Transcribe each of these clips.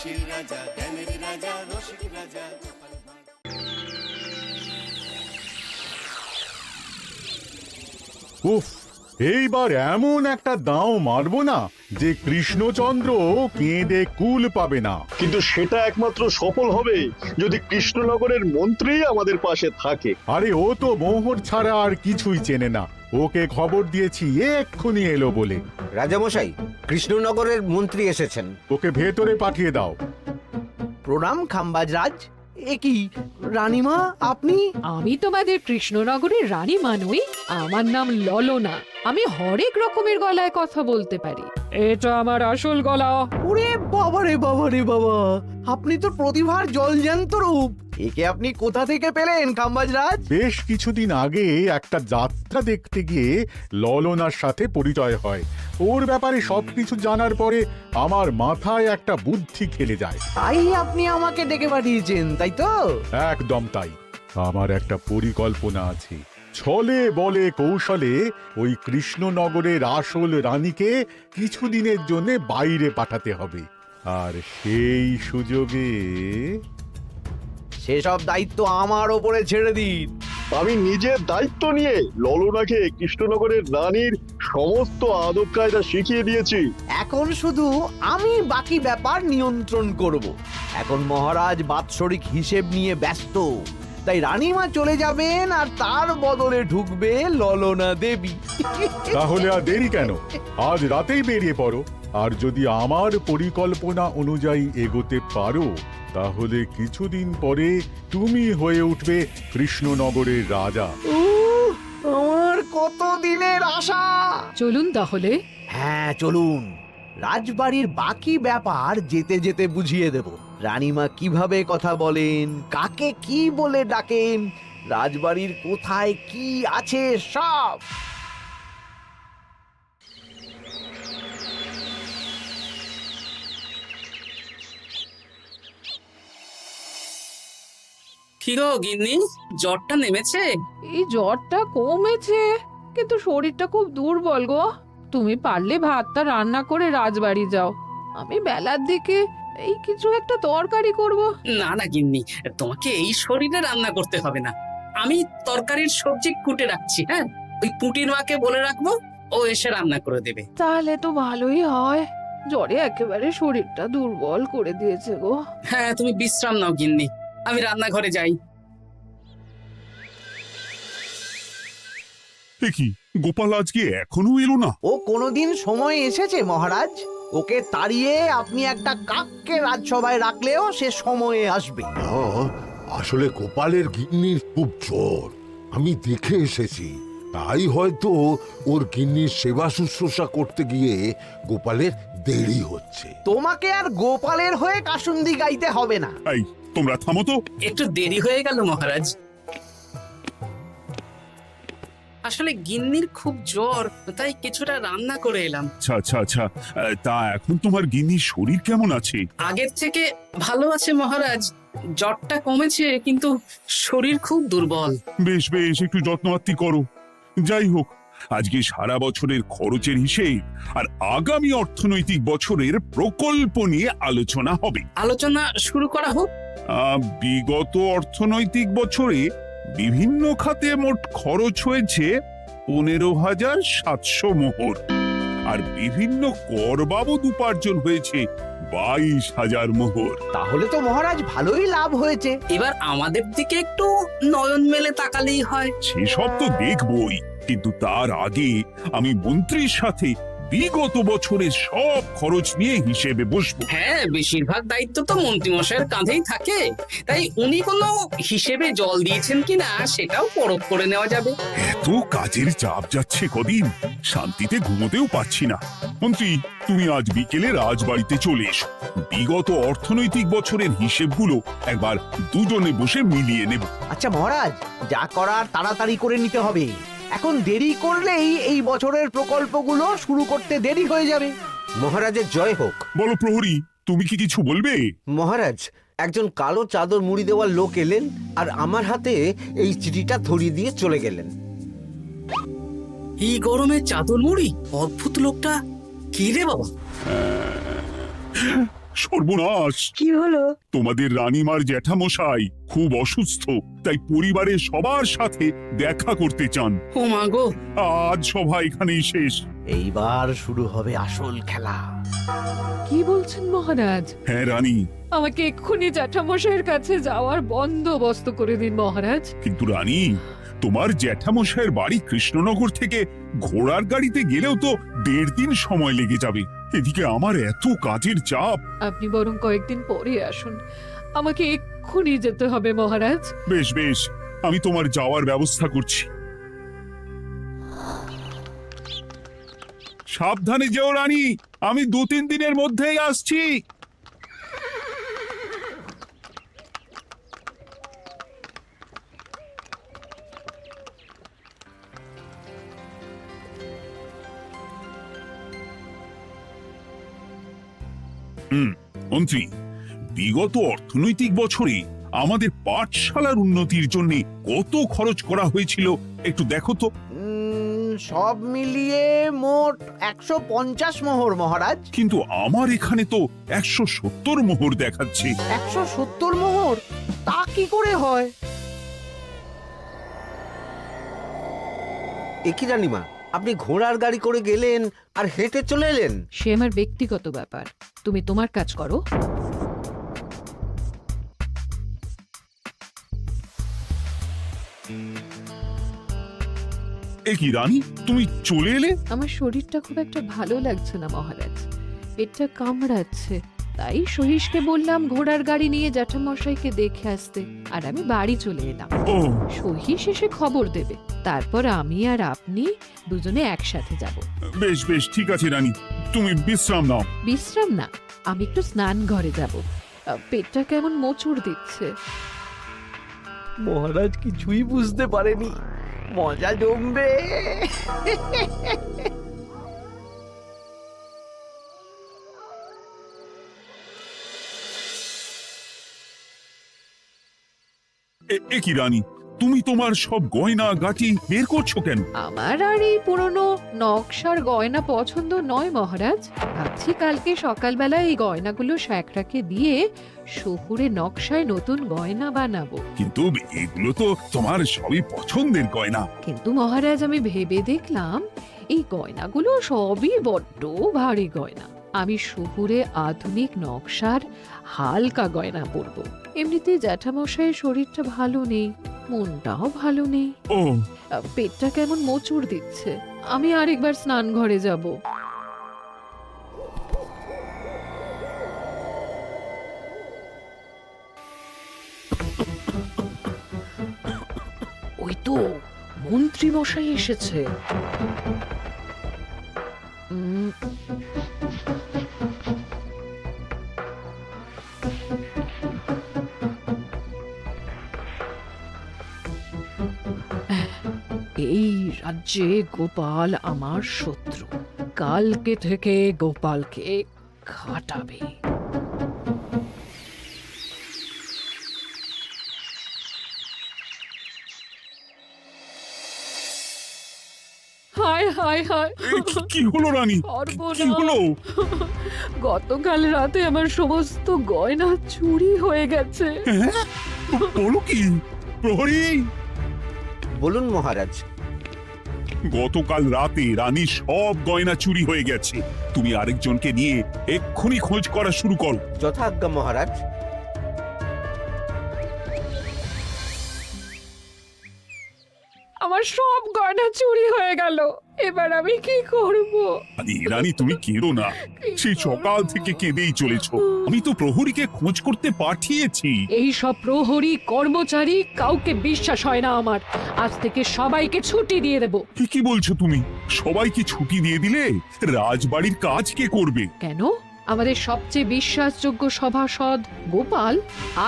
হাসির রাজা, জ্ঞানের রাজা, রসিক রাজা। উফ, এইবার এমন একটা দাও মারবো না যে কৃষ্ণচন্দ্র কেঁদে কুল পাবে না। কিন্তু সেটা একমাত্র সফল হবে যদি কৃষ্ণনগরের মন্ত্রী আমাদের পাশে থাকে। আরে ও তো মোহর ছাড়া আর কিছুই চেনে না। ওকে খবর দিয়েছি এক্ষুনি এলো বলে। রাজামশাই, কৃষ্ণনগরের মন্ত্রী এসেছেন। ওকে ভেতরে পাঠিয়ে দাও। প্রণাম খাম্বাজরাজ। এ কি রানীমা, আপনি? আমি তোমাদের কৃষ্ণনগরের রানীমা নই, আমার নাম ললনা। আমি হরেক রকমের গলায় কথা বলতে পারি। এটা আমার আসল গলা। ওরে বাবা রে বাবা রে বাবা, আপনি তো প্রতিভার জলজ্যান্ত রূপ। একে আপনি কোথা থেকে পেলেন খাম্বাজরাজ? বেশ কিছুদিন আগে একটা যাত্রা দেখতে গিয়ে ললনার সাথে পরিচয় হয়। ওর ব্যাপারে সবকিছু জানার পরে আমার মাথায় একটা বুদ্ধি খেলে যায়। তাই আপনি আমাকে ডেকে পাঠিয়েছেন, তাই তো? একদম তাই। আমার একটা পরিকল্পনা আছে। ছলে বলে কৌশলে ওই কৃষ্ণনগরের আসল রানীকে কিছুদিনের জন্য বাইরে পাঠাতে হবে, আর সেই সুযোগে সেসব দায়িত্ব আমার ওপরে ছেড়ে দিন। আমি নিজের দায়িত্ব নিয়ে ললনাকে কৃষ্ণনগরের রানীর সমস্ত আদব কায়দা শিখিয়ে দিয়েছি। এখন শুধু আমি বাকি ব্যাপার নিয়ন্ত্রণ করব। এখন মহারাজ বাৎসরিক হিসেব নিয়ে ব্যস্ত, তাই রানীমা চলে যাবেন আর তার বদলে ঢুকবে ললনা দেবী। তাহলে আর দেরি কেন? আজ রাতেই বেরিয়ে পড়ো। আর যদি আমার পরিকল্পনা অনুযায়ী এগোতে পারো, তাহলে কিছুদিন পরে তুমি হয়ে উঠবে কৃষ্ণনগরের রাজা। আমার কত দিনের আশা। চলুন তাহলে। হ্যাঁ চলুন, রাজবাড়ির বাকি ব্যাপার যেতে যেতে বুঝিয়ে দেব। রানীমা কিভাবে কথা বলেন, কাকে কি বলে ডাকেন, রাজবাড়ির কোথায় কি আছে সব। কি গো গিন্নি, জ্বরটা নেমেছে? এই জ্বরটা কমেছে, কিন্তু শরীরটা খুব দুর্বল গো। তুমি পারলে ভাতটা রান্না করে রাজবাড়ি যাও। আমি বেলার দিকে এই কিছু একটা তরকারি করব। না না গিন্নি, তোমাকে এই শরীরে রান্না করতে হবে না। আমি তরকারির সবজি কুটে রাখছি। হ্যাঁ, ওই পুটির মাকে বলে রাখবো, ও এসে রান্না করে দেবে। তাহলে তো ভালোই হয়। জ্বরে একেবারে শরীরটা দুর্বল করে দিয়েছে গো। হ্যাঁ, তুমি বিশ্রাম নাও গিন্নি, আমি রান্নাঘরে যাই। কি গোপাল আজকে এখনো এলো না? ও কোনোদিন সময় এসেছে মহারাজ? ওকে তাড়িয়ে আপনি একটা কাককে রাজসভায় রাখলেও সে সময়ে আসবে। আসলে গোপালের গিন্নির খুব জ্বর, আমি দেখে এসেছি। তাই হয়তো ওর গিন্নির সেবা শুশ্রূষা করতে গিয়ে গোপালের দেরি হচ্ছে। তোমাকে আর গোপালের হয়ে কাসুন্দি গাইতে হবে না। এই তোমরা থামো তো। একটু দেরি হয়ে গেল মহারাজ। আসলে গিন্নির খুব জ্বর, তাই কিছুটা রান্না করে এলাম। আচ্ছা আচ্ছা আচ্ছা, তা এখন তোমার গিন্নির শরীর কেমন আছে? আগের থেকে ভালো আছে মহারাজ, জ্বরটা কমেছে, কিন্তু শরীর খুব দুর্বল। বেশ বেশ, একটু যত্নআত্তি করো। যাই হোক, আজকে সারা বছরের খরচের হিসেব আর আগামী অর্থনৈতিক বছরের প্রকল্প নিয়ে আলোচনা হবে। আলোচনা শুরু করা হোক। বিগত অর্থনৈতিক বছরে বিভিন্ন খাতে মোট খরচ হয়েছে 15,700 মোহর, আর বিভিন্ন কর বাবদ উপার্জন হয়েছে 22,000 মোহর। তাহলে তো মহারাজ ভালোই লাভ হয়েছে। এবার আমাদের দিকে একটু নয়ন মেলে তাকালেই হয়। সেসব তো দেখবই, কিন্তু তার আগে আমি মন্ত্রীর সাথে বিগত বছরের সব খরচ নিয়ে হিসেবে বসবো। হ্যাঁ, বেশিরভাগ দায়িত্ব তো মন্ত্রীমশাইয়ের কাঁধেই থাকে, তাই উনি কোনো হিসেবে জল দিয়েছেন কিনা সেটাও পরখ করে নেওয়া যাবে। এত কাজের চাপ যাচ্ছে কদিন, শান্তিতে ঘুমোতেও পারছি না। মন্ত্রী, তুমি আজ বিকেলে রাজবাড়িতে চলে এসো। বিগত অর্থনৈতিক বছরের হিসেবগুলো একবার দুজনে বসে মিলিয়ে নেব। আচ্ছা মহারাজ, যা করার তাড়াতাড়ি করে নিতে হবে। এখন দেরি করলেই এই বছরের প্রকল্পগুলো শুরু করতে দেরি হয়ে যাবে। মহারাজের জয় হোক। বলো প্রহরী, তুমি কি কিছু বলবে? মহারাজ, একজন কালো চাদর মুড়ি দেওয়ার লোক এলেন আর আমার হাতে এই চিঠিটা ধরিয়ে দিয়ে চলে গেলেন। এই গরমে চাদর মুড়ি? অদ্ভুত লোকটা। কি রে বাবা? সর্বনাশ! কি হলো? তোমাদের রানীমার জ্যাঠামশাই খুব অসুস্থ, তাই পরিবারের সবার সাথে দেখা করতে চান। ও মা গো, আজ সভা এখানেই শেষ। এইবার শুরু হবে আসল খেলা। কি বলছেন মহারাজ? হ্যাঁ রানী, আমাকে এক্ষুনি জ্যাঠামশাইয়ের কাছে যাওয়ার বন্দোবস্ত করে দিন মহারাজ। কিন্তু রানী, তোমার জ্যাঠামশাইয়ের বাড়ি কৃষ্ণনগর থেকে ঘোড়ার গাড়িতে গেলেও তো 1.5 দিন সময় লেগে যাবে। এদিকে আমার এত কাজের চাপ। আপনি বরং কয়েকদিন পরে আসুন, আমাকে এক্ষুনি যেতে হবে মহারাজ। বেশ বেশ, আমি তোমার যাওয়ার ব্যবস্থা করছি। সাবধানে যেও রানী, আমি 2-3 দিনের মধ্যেই আসছি। মন্ত্রী, বিগত অর্থনৈতিক বছরে আমাদের পাঠশালার উন্নতির জন্য কত খরচ করা হয়েছিল একটু দেখো তো। সব মিলিয়ে মোট 150 মোহর মহারাজ। কিন্তু আমার এখানে তো 170 মোহর দেখাচ্ছে। 170 মোহর? তা কি করে হয়? একই রানীমা, আপনি ঘোড়ার গাড়ি করে গেলেন আর হেঁটে চলে এলেন? সে আমার ব্যক্তিগত ব্যাপার, তুমি তোমার কাজ করো। এ কি রানী, তুমি চলে এলে? আমার শরীরটা খুব একটা ভালো লাগছে না মহারাজ, পেটটা কামড়াচ্ছে। তাই সহিসকে বললাম ঘোড়ার গাড়ি নিয়ে জ্যাঠামশাইকে দেখে আসতে, আর আমি বাড়ি চলে এলাম। ও, সহিস এসে খবর দেবে, তারপর আমি আর আপনি দুজনে একসাথে যাব। বেশ বেশ, ঠিক আছে রানী, তুমি বিশ্রাম নাও। বিশ্রাম না, আমি একটু স্নান ঘরে যাব, পেটটা কেমন মোচড় দিচ্ছে। মহারাজ কিছুই বুঝতে পারেনি, মজা জমবে। এ কি রানী, তুমি তোমার সব গয়না গাটি বের করছো কেন? আমার আর এই পুরনো নকশার গয়না পছন্দ নয় মহারাজ। ভাবছি কালকে সকালবেলা এই গয়নাগুলো শ্যাকরাকে দিয়ে শহুরে নকশায় নতুন গয়না বানাবো। কিন্তু এগুলো তো তোমার সবই পছন্দের গয়না। কিন্তু মহারাজ, আমি ভেবে দেখলাম এই গয়নাগুলো সবই বড্ড ভারী গয়না। আমি শহুরে আধুনিক নকশার হালকা গয়না পরবো। এমনিতে জ্যাঠামশাইয়ের শরীরটা ভালো নেই, মনটাও ভালো নেই, ও, পেটটা কেমন মোচড় দিচ্ছে। আমি আরেকবার স্নান ঘরে যাব। ওই তো মন্ত্রী মশাই এসেছে। এই রাজ্যে গোপাল আমার শত্রু, কালকে থেকে গোপালকে খাটাবে। হায় হায় হায়, কি হলো রানী, কি হলো? গতকাল রাতে আমার সমস্ত গয়না চুরি হয়ে গেছে। হ্যাঁ? বলো কি প্রহরী? বলুন মহারাজ। গতকাল রাতে রানীর সব গয়না চুরি হয়ে গেছে। তুমি আরেকজনকে নিয়ে এক্ষুনি খোঁজ করা শুরু করো। যথাজ্ঞা মহারাজ। আমার সব গয়না চুরি হয়ে গেল, এবার আমি কি করব? রানী তুমি কেঁদো না, সেই সকাল থেকে কেঁদেই চলেছ। আমি তো প্রহরীকে খোঁজ করতে পাঠিয়েছি। এই সব প্রহরী কর্মচারী কাউকে বিশ্বাস হয় না আমার। আজ থেকে সবাইকে ছুটি দিয়ে দেব। কি বলছো তুমি? সবাইকে ছুটি দিয়ে দিলে রাজবাড়ির কাজ কে করবে? কেন? আমাদের সবচেয়ে বিশ্বাসযোগ্য সভাসদ গোপাল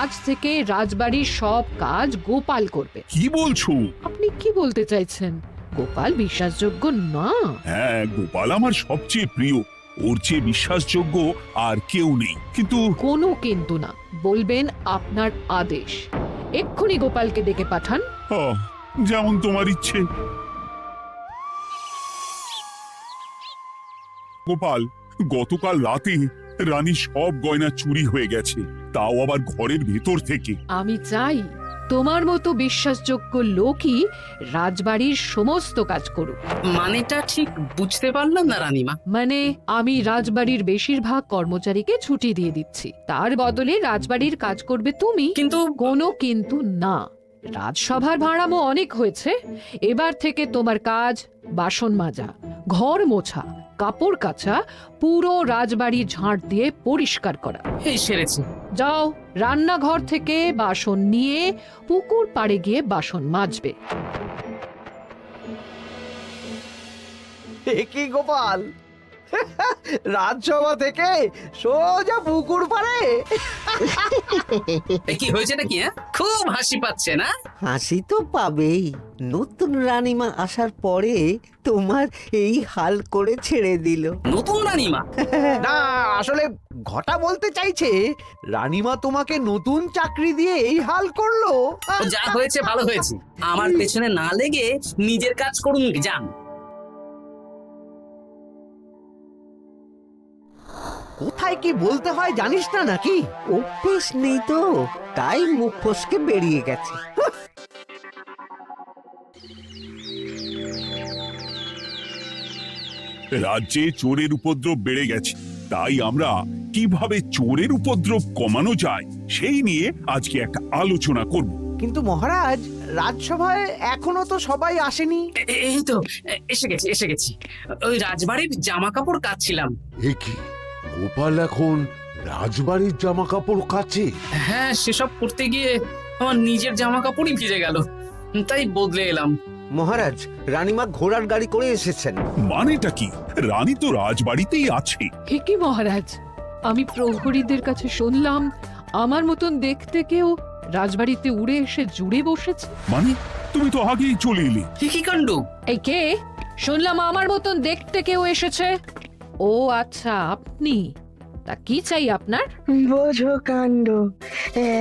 আজ থেকে রাজবাড়ির সব কাজ গোপাল করবে। কি বলছো? আপনি কি বলতে চাইছেন? গোপাল বিশ্বাসযোগ্য না? হ্যাঁ, গোপাল আমার সবচেয়ে প্রিয়। ওর চেয়ে বিশ্বাসযোগ্য আর কেউ নেই। কিন্তু কোনো কিন্তু না, বলবেন আপনার আদেশ। এক্ষুনি গোপালকে ডেকে পাঠান। যেমন তোমার ইচ্ছে। গোপাল, গতকাল রাতে রানীর সব গয়না চুরি হয়ে গেছে, তাও আবার ঘরের ভেতর থেকে। আমি চাই তোমার মতো বিশ্বাসযোগ্য লোকই রাজবাড়ির সমস্ত কাজ করুক। মানেটা ঠিক বুঝতে পারলাম না রানীমা। মানে আমি রাজবাড়ির বেশিরভাগ কর্মচারীকে ছুটি দিয়ে দিচ্ছি, তার বদলে রাজবাড়ির কাজ করবে তুমি। কিন্তু কোনো কিন্তু না, রাজসভার ভাড়ামো অনেক হয়েছে। এবার থেকে তোমার কাজ বাসন মাজা, ঘর মোছা, কাপড় কাচা, পুরো রাজবাড়ি ঝাঁট দিয়ে পরিষ্কার করা। এই সেরেছে। যাও, রান্নাঘর থেকে বাসন নিয়ে পুকুর পাড়ে গিয়ে বাসন মাজবে। এ কি গোপাল, রাজসভা থেকে সোজা পুকুর পাড়ে? কি হয়েছে নাকি? খুব হাসি পাচ্ছে না? হাসি তো পাবেই, নতুন রানীমা আসার পরে তোমার এই হাল করে ছেড়ে দিল। নতুন রানীমা? না, আসলে ঘটা বলতে চাইছে রানীমা তোমাকে নতুন চাকরি দিয়ে এই হাল করলো। যা হয়েছে ভালো হয়েছে, আমার পেছনে না লেগে নিজের কাজ করুন যান। কোথায় কি বলতে হয় জানিস না নাকি? অভ্যেস নেই তো, তাই মুখ ফসকে বেরিয়ে গেছে। রাজ্যে চোরের উপদ্রব বেড়ে গেছে, তাই আমরা কিভাবে চোরের উপদ্রব কমানো যায় সেই নিয়ে আজকে একটা আলোচনা করব। কিন্তু মহারাজ, রাজসভায় এখনো তো সবাই আসেনি। এই তো এসে গেছি। ওই রাজবাড়ির জামা কাপড় কাচ্ছিলাম। এ কি, গোপাল এখন রাজবাড়ির জামা কাপড় কাচে? হ্যাঁ, সেসব করতে গিয়ে আমার নিজের জামা কাপড়ই ভিজে গেল, তাই বদলে এলাম। মহারাজ, রানীমা ঘোড়ার গাড়ি করে এসেছেন। মানেটা কি? রানী তো রাজবাড়িতেই আছে। কি মহারাজ, আমি প্রহরীদের কাছে শুনলাম আমার মতন দেখতে কেউ রাজবাড়িতে উড়ে এসে জুড়ে বসেছে। মানে তুমি তো আগেই চলে এলে। কি কাণ্ড! এই কে? শুনলাম আমার মতন দেখতে কেউ এসেছে। ও আচ্ছা, আপনি। তা কি চাই আপনার? বোঝো কাণ্ড,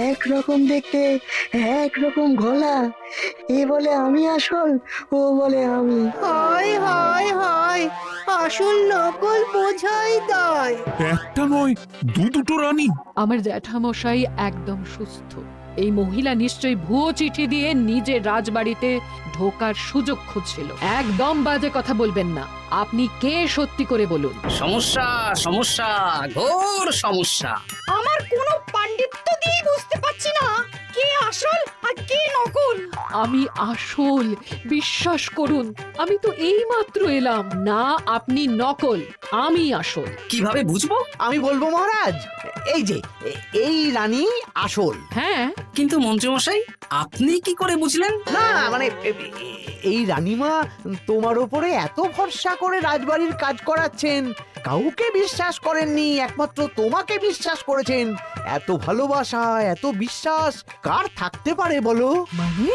একরকম দেখতে একরকম গলা, এ বলে আমি আসল, ও বলে আমি। হায় হায় হায়, আসল নকল বোঝাই দায়। একটা নয়, দুটো রানী। আমার জ্যাঠামশাই একদম সুস্থ। এই মহিলা নিশ্চয়ই ভুয়ো চিঠি দিয়ে নিজের রাজবাড়িতে ঢোকার সুযোগ খুঁজছিল। একদম বাজে কথা বলবেন না। আপনি কে সত্যি করে বলুন। সমস্যা সমস্যা, ঘোর সমস্যা। আমার কোনো পাণ্ডিত্য দিয়ে বুঝতে পারছি না কে আসল আর কে নকল। আমি আসল, বিশ্বাস করুন। আমি তো এই মাত্র এলাম। না, আপনি নকল, আমি আসল। কিভাবে বুঝবো? আমি বলবো মহারাজ, এই যে এই রানী আসল। হ্যাঁ, কিন্তু মন্ত্রীমশাই, আপনি কি করে বুঝলেন? না মানে এই রানীমা তোমার উপরে এত ভরসা করে রাজবাড়ির কাজ করাচ্ছেন, কাউকে বিশ্বাস করেননি, একমাত্র তোমাকে বিশ্বাস করেছেন। এত ভালোবাসা, এত বিশ্বাস কার থাকতে পারে বলো? মানে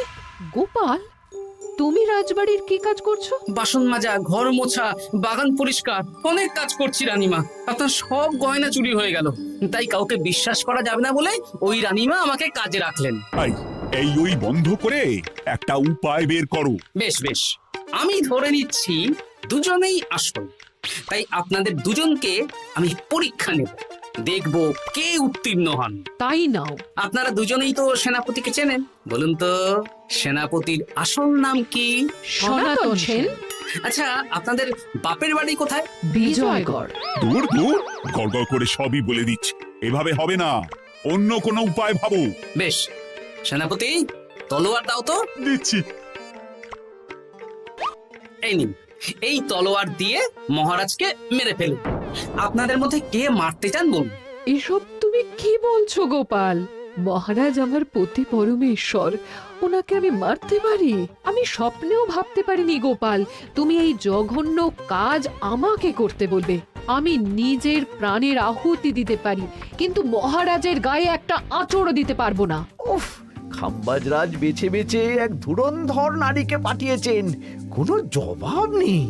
গোপাল, তুমি রাজবাড়ির কি কাজ করছো? বাসন মাজা, ঘর মোছা, বাগান পরিষ্কার, অনেক কাজ করছি রানীমা। আপনার সব গয়না চুরি হয়ে গেল, তাই কাউকে বিশ্বাস করা যাবে না বলে ওই রানীমা আমাকে কাজে রাখলেন। এই ওই বন্ধ করে একটা উপায় বের করো। বেশ বেশ, আমি ধরে নিচ্ছি দুজনেই আসল। তাই আপনাদের দুজনকে আমি পরীক্ষা নেব, দেখব কে উত্তীর্ণ হন। তাই নাও। আপনারা দুজনেই তো সেনাপতিকে চেনেন, বলুন তো সেনাপতির আসল নাম কি? সনাতন সেন। আচ্ছা, আপনাদের বাপের বাড়ি কোথায়? বিজয়গড়। দূর দূর, গড়গড় করে সবই বলে দিচ্ছে। এভাবে হবে না, অন্য কোনো উপায় ভাবো। বেশ, সেনাপতি তলোয়ার দাও তো। দিচ্ছি। এই নিন, এই তলোয়ার দিয়ে মহারাজকে মেরে ফেলুন। আপনাদের মধ্যে কে মারতে চান বলুন। এসব তুমি কি বলছো গোপাল? মহারাজ আমার পতি পরমেশ্বর, ওনাকে আমি মারতে পারি? আমি স্বপ্নেও ভাবতে পারিনি গোপাল তুমি এই জঘন্য কাজ আমাকে করতে বলবে। আমি নিজের প্রাণের আহুতি দিতে পারি, কিন্তু মহারাজের গায়ে একটা আঁচড়ও দিতে পারবো না। উফ, খাম্বাজরাজ বেছে বেছে এক ধুরন্ধর নারীকে পাঠিয়েছেন, কোনো জবাব নেই।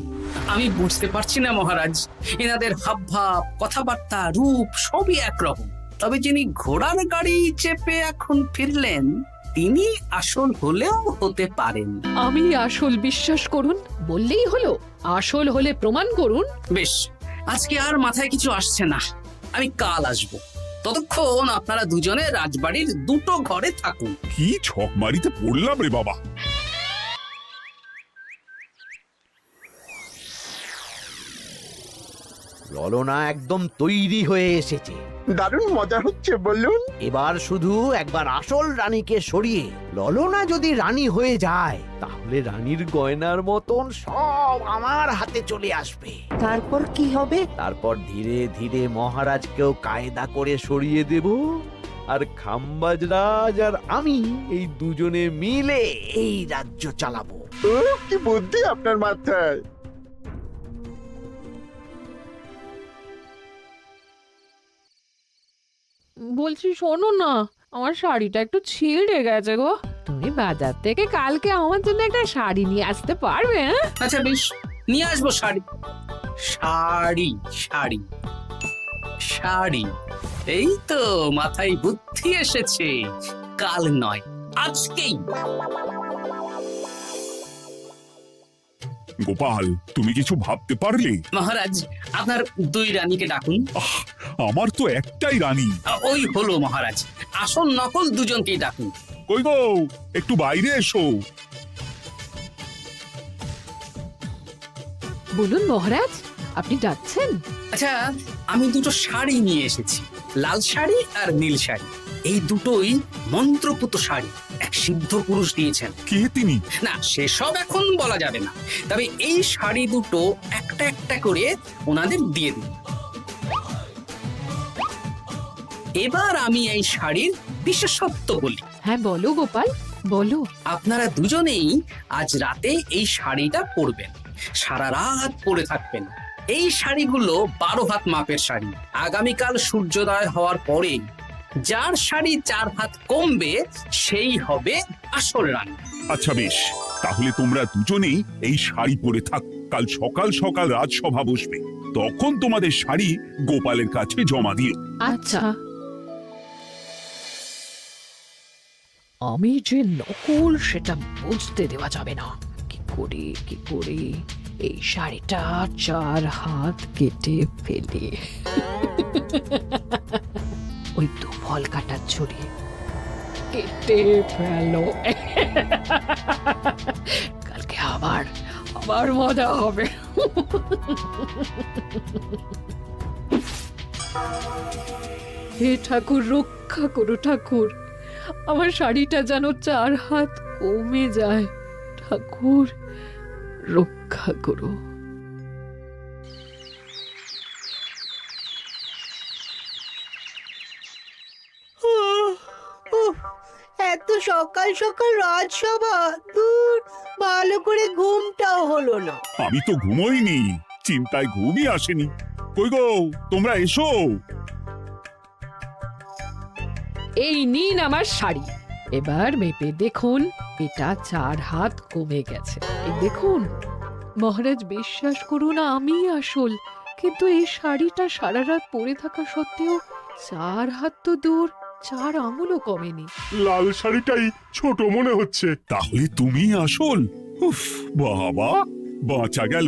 আমি বুঝতে পারছি না মহারাজ, এনাদের হাবভাব, কথাবার্তা, রূপ সবই একরকম। তবে যিনি ঘোড়ার গাড়ি চেপে এখন ফিরলেন, তিনি আসল হলেও হতে পারেন। আমি আসল, বিশ্বাস করুন। বললেই হলো? আসল হলে প্রমাণ করুন। বেশ, আজকে আর মাথায় কিছু আসছে না। আমি কাল আসবো। ততক্ষণ আপনারা দুজনে রাজবাড়ির দুটো ঘরে থাকুন। কি ছকমারিতে পড়লাম রে বাবা। ললনা একদম তৈরি হয়ে এসেছে। দারুণ মজা হচ্ছে বলুন। এবার শুধু একবার আসল রানীকে সরিয়ে ললনা যদি রানী হয়ে যায়, তাহলে রানীর গয়নার মতন সব আমার হাতে চলে আসবে। তারপর কি হবে? তারপর ধীরে ধীরে মহারাজকেও কায়দা করে সরিয়ে দেব, আর খাম্বাজ রাজ আর আমি এই দুজনে মিলে এই রাজ্য চালাবো। কি বুদ্ধি আপনার মাথায়। বলছি শোনো না, আমার শাড়িটা একটু ছিঁড়ে গেছে গো। তুমি বাজার থেকে কালকে আমার জন্য একটা শাড়ি নিয়ে আসতে পারবে? হ্যাঁ? আচ্ছা বেশ, নিয়ে আসবো শাড়ি। শাড়ি শাড়ি শাড়ি, এই তো মাথায় বুদ্ধি এসেছে। কাল নয়, আজকেই। গোপাল, তুমি কিছু ভাবতে পারলে? মহারাজ, আপনার দুই রানীকে ডাকুন। আমার তো একটাই রানী। ওই হলো মহারাজ, আসল নকল দুজনকেই ডাকুন। কই গো, একটু বাইরে এসো। বলুন মহারাজ, আপনি ডাকছেন? আচ্ছা, আমি দুটো শাড়ি নিয়ে এসেছি, লাল শাড়ি আর নীল শাড়ি। এই দুটোই মন্ত্রপুত শাড়ি, এক সিদ্ধ পুরুষ দিয়েছেন। কে তিনি? না, সেসব এখন বলা যাবে না, তবে এই শাড়ি দুটো একটা একটা করে ওনাদের দিয়ে দিন। এবার আমি এই শাড়ির বিশেষত্ব বলি। হ্যাঁ বলো গোপাল, বলো। আপনারা দুজনেই আজ রাতে এই শাড়িটা পরবেন, সারা রাত পরে থাকবেন। এই শাড়িগুলো 12 হাত মাপের শাড়ি। আগামীকাল সূর্যোদয় হওয়ার পরে যার শাড়ি 4 হাত কমবে সেই হবে আসল রানী। আচ্ছা বেশ, তাহলে তোমরা দুজনেই এই শাড়ি পরে থাক। কাল সকাল সকাল রাজসভা বসবে, তখন তোমাদের শাড়ি গোপালের কাছে জমা দিও। আচ্ছা। আমি যে নকল সেটা বুঝতে দেওয়া যাবে না। কি করে এই শাড়িটা 4 হাত কেটে ফেলে ওই তো ফল কাটার ছড়ি কেটে ফেলো। কালকে আবার মজা হবে। হে ঠাকুর, রক্ষা করো ঠাকুর, আমার শাড়িটা যেন 4 হাত কমে যায়। ঠাকুর রক্ষা করো। এত সকাল সকাল রাজসভা, দূর, ভালো করে ঘুমটাও হলো না। আমি তো ঘুমোইনি, চিন্তায় ঘুমই আসেনি। কই গো, তোমরা এসো। এই নিন আমার শাড়ি, এবার মেপে দেখুন, এটা 4 হাত কমে গেছে। এই দেখুন মহারাজ, বিশ্বাস করুন আমি আসল, কিন্তু এই শাড়িটা সারা রাত পরে থাকা সত্ত্বেও 4 হাত তো দূর, 4 আঙুলও কমেনি। লাল শাড়িটাই ছোট মনে হচ্ছে। তাহলে তুমি আসল? উফ বাবা, বাঁচা গেল।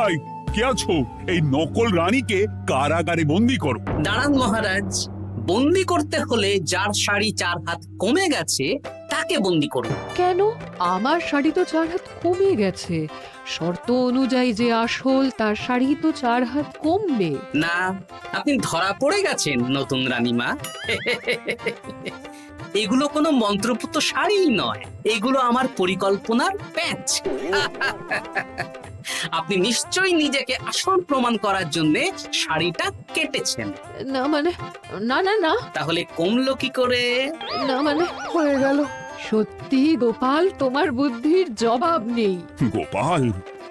আয়, কে আছো? এই নকল রানীকে কারাগারে বন্দি করো। দাঁড়ান মহারাজ, বন্দি করতে হলে যার শাড়ি 4 হাত কমে গেছে তাকে বন্দি করুন। কেন? আমার শাড়ি তো 4 হাত কমে গেছে। শর্ত অনুযায়ী যে আসল তার শাড়ি তো 4 হাত কমবে না। আপনি ধরা পড়ে গেছেন নতুন রানীমা। এগুলো কোনো মন্ত্রপুত শাড়ি নয়, এগুলো আমার পরিকল্পনার প্যাচ। আপনি নিশ্চয়ই নিজেকে আসল প্রমাণ করার জন্য শাড়িটা কেটেছেন। না মানে, না না না, তাহলে কমলো কি করে? না মানে হয়ে গেল। সত্যি গোপাল, তোমার বুদ্ধির জবাব নেই। গোপাল,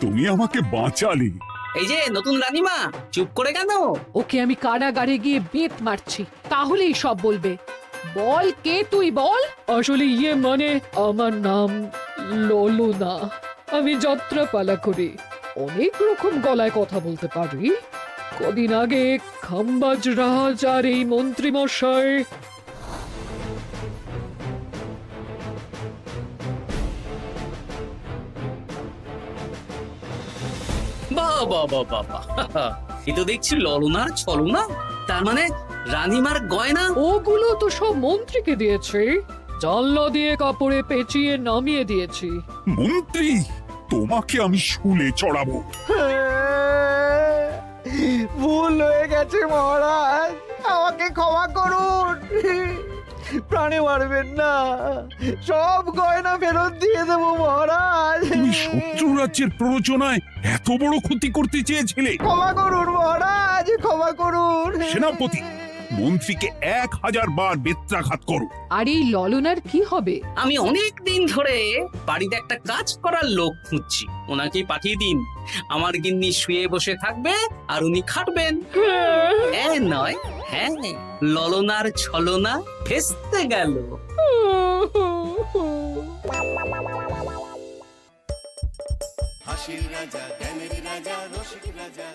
তুমি আমাকে বাঁচালে। এই যে নতুন রানীমা, চুপ করে কেন? ওকে আমি কারাগারে গিয়ে বেত মারছি, তাহলেই সব বলবে। বল, কে তুই বল। আসলে মানে আমার নাম ললনা, আমি যাত্রাপালা করি, অনেক রকম গলায় কথা বলতে পারি। কদিন আগে খাম্বাজ রাজ আর এই মন্ত্রী মশাই বাহ বাহ বাহ বাহ, এ তো দেখছি ললনার ছলনা। তার মানে রানীমার গয়না? ওগুলো তো সব মন্ত্রীকে দিয়েছি, জানলা দিয়ে কাপড়ে পেঁচিয়ে নামিয়ে দিয়েছি। মন্ত্রী, তোমাকে আমি শুলে চড়াবো। ভুল হয়ে গেছে মহারাজ, আমাকে ক্ষমা করুন। প্রাণে মারবেন না, সব গয়না ফেরত দিয়ে দেবো মহারাজ। তুমি শত্রু রাজ্যের প্ররোচনায় এত বড় ক্ষতি করতে চেয়েছিলে? ক্ষমা করুন মহারাজ, ক্ষমা করুন। সেনাপতি, মন্ত্রীকে 1000 বার বেত্রাঘাত করো। আর এই ললনার কি হবে? আমি অনেক দিন ধরে বাড়িতে একটা কাজ করার লোক খুঁজছি, ওনাকে পাঠিয়ে দিন। আমার গিন্নি শুয়ে বসে থাকবে আর উনি খাটবেন। নয়, হ্যাঁ, ললনার ছলনা ভেস্তে গেল। হাসির রাজা জ্ঞানের রাজা রসিক রাজা